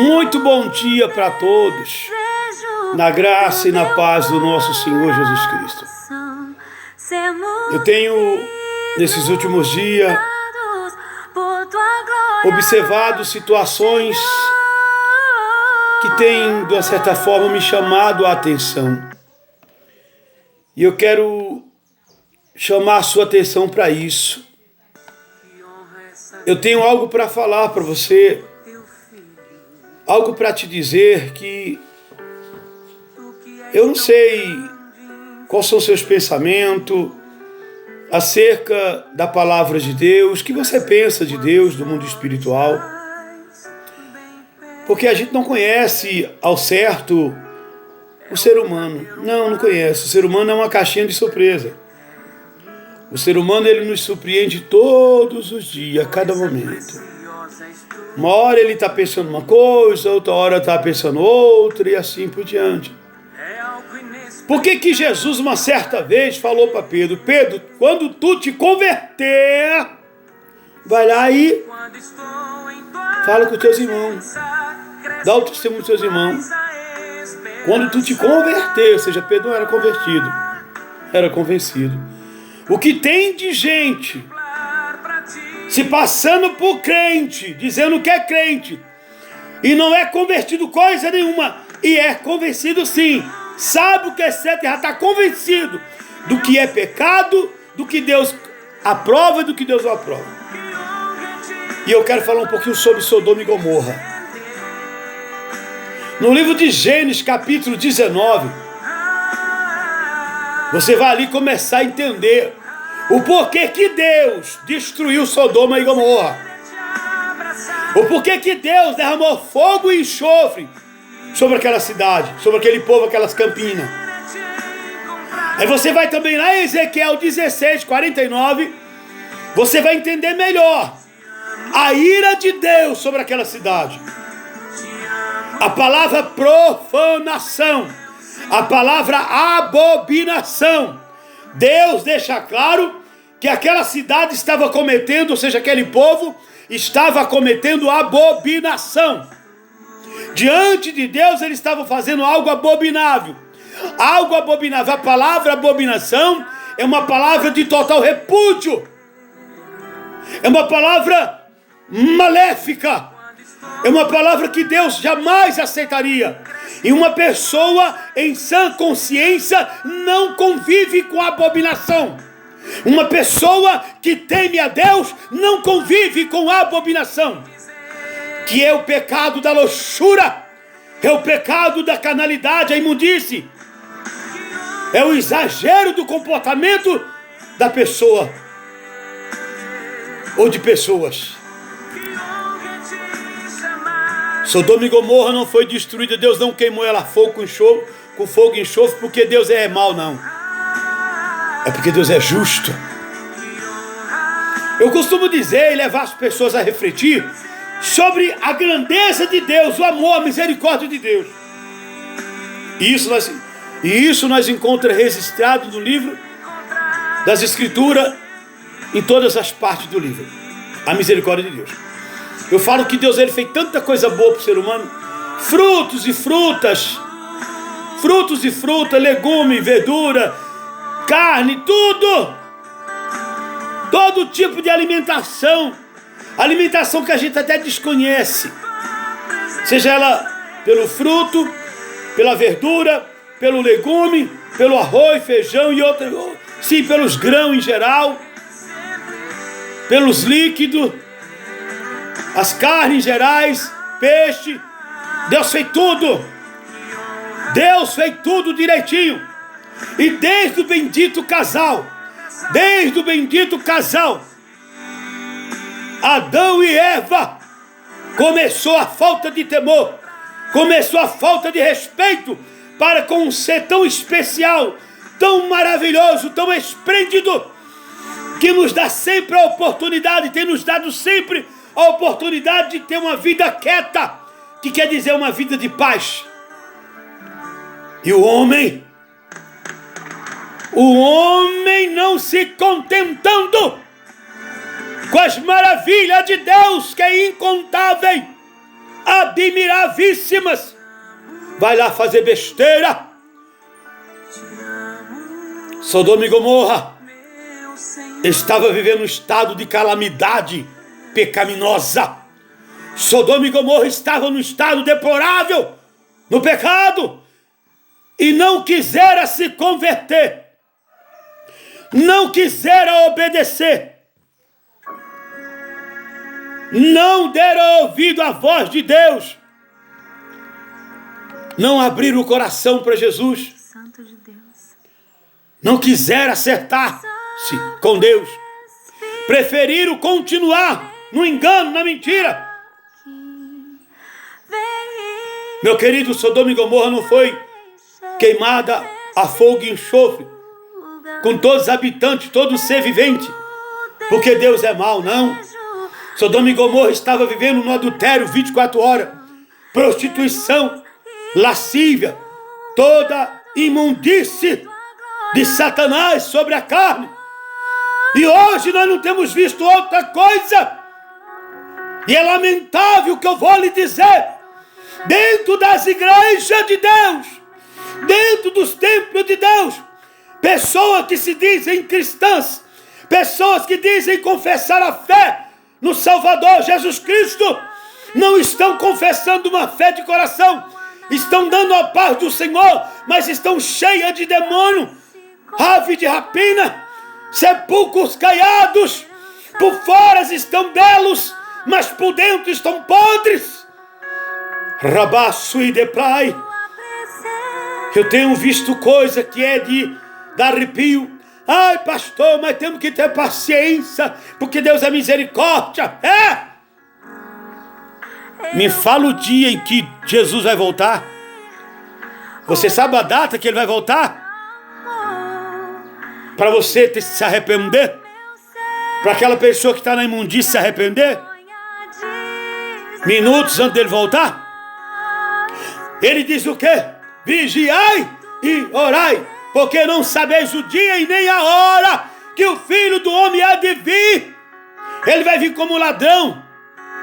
Muito bom dia para todos, na graça e na paz do nosso Senhor Jesus Cristo. Eu tenho, nesses últimos dias, observado situações que têm, de uma certa forma, me chamado a atenção. E eu quero chamar a sua atenção para isso. Eu tenho algo para falar para você, algo para te dizer que eu não sei quais são os seus pensamentos acerca da palavra de Deus, o que você pensa de Deus, do mundo espiritual. Porque a gente não conhece ao certo o ser humano. Não conhece. O ser humano é uma caixinha de surpresa. O ser humano, ele nos surpreende todos os dias, a cada momento. Uma hora ele está pensando uma coisa, outra hora está pensando outra, e assim por diante. Por que Jesus, uma certa vez, falou para Pedro: Pedro, quando tu te converter, vai lá e fala com os teus irmãos. Dá o testemunho dos teus irmãos. Quando tu te converter, ou seja, Pedro não era convertido, era convencido. O que tem de gente se passando por crente, dizendo que é crente, e não é convertido coisa nenhuma, e é convencido sim, sabe o que é certo e já está convencido do que é pecado, do que Deus aprova e do que Deus não aprova. E eu quero falar um pouquinho sobre Sodoma e Gomorra. No livro de Gênesis, capítulo 19, você vai ali começar a entender o porquê que Deus destruiu Sodoma e Gomorra. O porquê que Deus derramou fogo e enxofre sobre aquela cidade, sobre aquele povo, aquelas campinas. Aí você vai também lá em Ezequiel 16, 49, você vai entender melhor a ira de Deus sobre aquela cidade. A palavra profanação, a palavra abominação. Deus deixa claro que aquela cidade estava cometendo, ou seja, aquele povo estava cometendo abominação. Diante de Deus eles estavam fazendo algo abominável. Algo abominável. A palavra abominação é uma palavra de total repúdio. É uma palavra maléfica. É uma palavra que Deus jamais aceitaria. E uma pessoa em sã consciência não convive com a abominação. Uma pessoa que teme a Deus não convive com a abominação, que é o pecado da luxúria, é o pecado da carnalidade, a imundície, é o exagero do comportamento da pessoa ou de pessoas. Sodoma e Gomorra não foi destruída, Deus não queimou ela com fogo e enxofre, porque Deus é mau, não. É porque Deus é justo. Eu costumo dizer e levar as pessoas a refletir sobre a grandeza de Deus, o amor, a misericórdia de Deus. E isso nós encontramos registrado no livro das Escrituras, em todas as partes do livro. A misericórdia de Deus. Eu falo que Deus, ele fez tanta coisa boa para o ser humano. Frutos e frutas, legume, verdura, carne, tudo. Todo tipo de alimentação. Alimentação que a gente até desconhece. Seja ela pelo fruto, pela verdura, pelo legume, pelo arroz, feijão e outras. Sim, pelos grãos em geral. Pelos líquidos. As carnes gerais, peixe, Deus fez tudo. Deus fez tudo direitinho. E desde o bendito casal, Adão e Eva, começou a falta de temor, começou a falta de respeito para com um ser tão especial, tão maravilhoso, tão esplêndido, que nos dá sempre a oportunidade, tem nos dado sempre a oportunidade de ter uma vida quieta, que quer dizer uma vida de paz. E o homem não se contentando com as maravilhas de Deus, que é incontável, admiravíssimas, vai lá fazer besteira. Sodoma e Gomorra estava vivendo um estado de calamidade pecaminosa. Sodoma e Gomorra estavam num estado deplorável, no pecado, e não quisera se converter, não quisera obedecer, não deram ouvido à voz de Deus, não abriram o coração para Jesus, não quiseram acertar-se com Deus, preferiram continuar no engano, na mentira. Meu querido, Sodoma e Gomorra não foi queimada a fogo e enxofre, com todos os habitantes, todo ser vivente, porque Deus é mau, não. Sodoma e Gomorra estava vivendo no adultério 24 horas, prostituição, lascívia, toda imundície de Satanás sobre a carne. E hoje nós não temos visto outra coisa. E é lamentável o que eu vou lhe dizer. Dentro das igrejas de Deus, dentro dos templos de Deus, pessoas que se dizem cristãs, pessoas que dizem confessar a fé no Salvador Jesus Cristo, não estão confessando uma fé de coração, estão dando a paz do Senhor, mas estão cheias de demônio, ave de rapina, sepulcros caiados, por fora estão belos, mas por dentro estão podres. Rabaço e deprai. Eu tenho visto coisa que é de dar arrepio. Ai, pastor, mas temos que ter paciência, porque Deus é misericórdia. Me fala o dia em que Jesus vai voltar. Você sabe a data que ele vai voltar? Para você se arrepender? Para aquela pessoa que está na imundícia se arrepender? Minutos antes dele voltar? Ele diz o quê? Vigiai e orai, porque não sabeis o dia e nem a hora que o Filho do Homem há de vir. Ele vai vir como ladrão,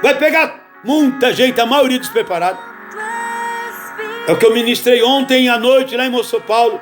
vai pegar muita gente, a maioria despreparada. É o que eu ministrei ontem à noite lá em São Paulo.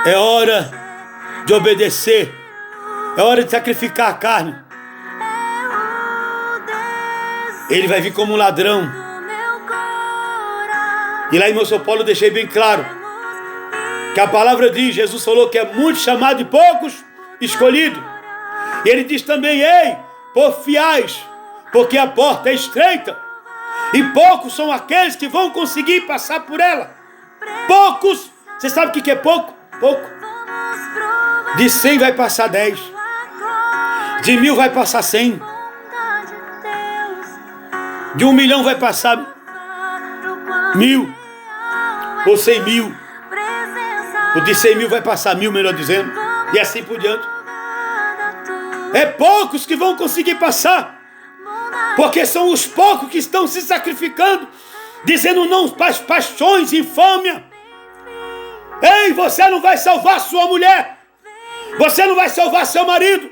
É hora de obedecer, é hora de sacrificar a carne. Ele vai vir como um ladrão. E lá em São Paulo eu deixei bem claro que a palavra diz, Jesus falou que é muito chamado e poucos escolhido. E ele diz também, ei, porfiais, porque a porta é estreita e poucos são aqueles que vão conseguir passar por ela. Poucos. Você sabe o que é pouco? Pouco. De 100 vai passar 10. De 1.000 vai passar 100. De 1 milhão vai passar 1.000. Ou 100 mil. O de 100 mil vai passar 1.000, melhor dizendo. E assim por diante. É poucos que vão conseguir passar. Porque são os poucos que estão se sacrificando, dizendo não para as paixões e infâmia. Ei, você não vai salvar sua mulher. Você não vai salvar seu marido.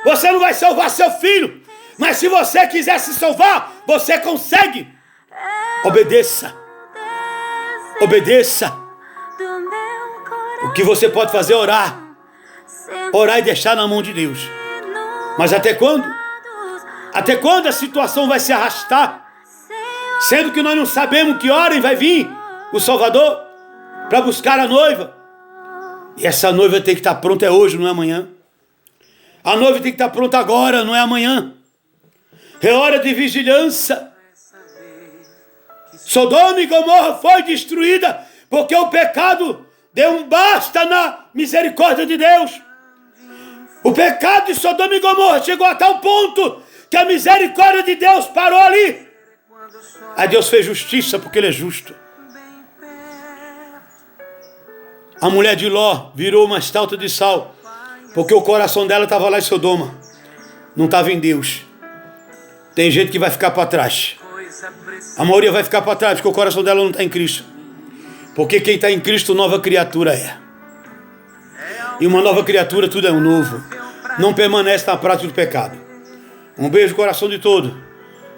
Você não vai salvar seu filho. Mas se você quiser se salvar, você consegue. Obedeça. Obedeça. O que você pode fazer é orar. Orar e deixar na mão de Deus. Mas até quando? Até quando a situação vai se arrastar? Sendo que nós não sabemos que hora vai vir o Salvador para buscar a noiva. E essa noiva tem que estar pronta hoje, não é amanhã. A noiva tem que estar pronta agora, não é amanhã. É hora de vigilância. Sodoma e Gomorra foi destruída porque o pecado deu um basta na misericórdia de Deus. O pecado de Sodoma e Gomorra chegou a tal ponto que a misericórdia de Deus parou ali. Aí Deus fez justiça porque Ele é justo. A mulher de Ló virou uma estátua de sal porque o coração dela estava lá em Sodoma, não estava em Deus. Tem gente que vai ficar para trás. A maioria vai ficar para trás porque o coração dela não está em Cristo. Porque quem está em Cristo, nova criatura é. E uma nova criatura, tudo é um novo. Não permanece na prática do pecado. Um beijo no coração de todo.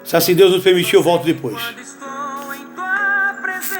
Se assim Deus nos permitir, eu volto depois.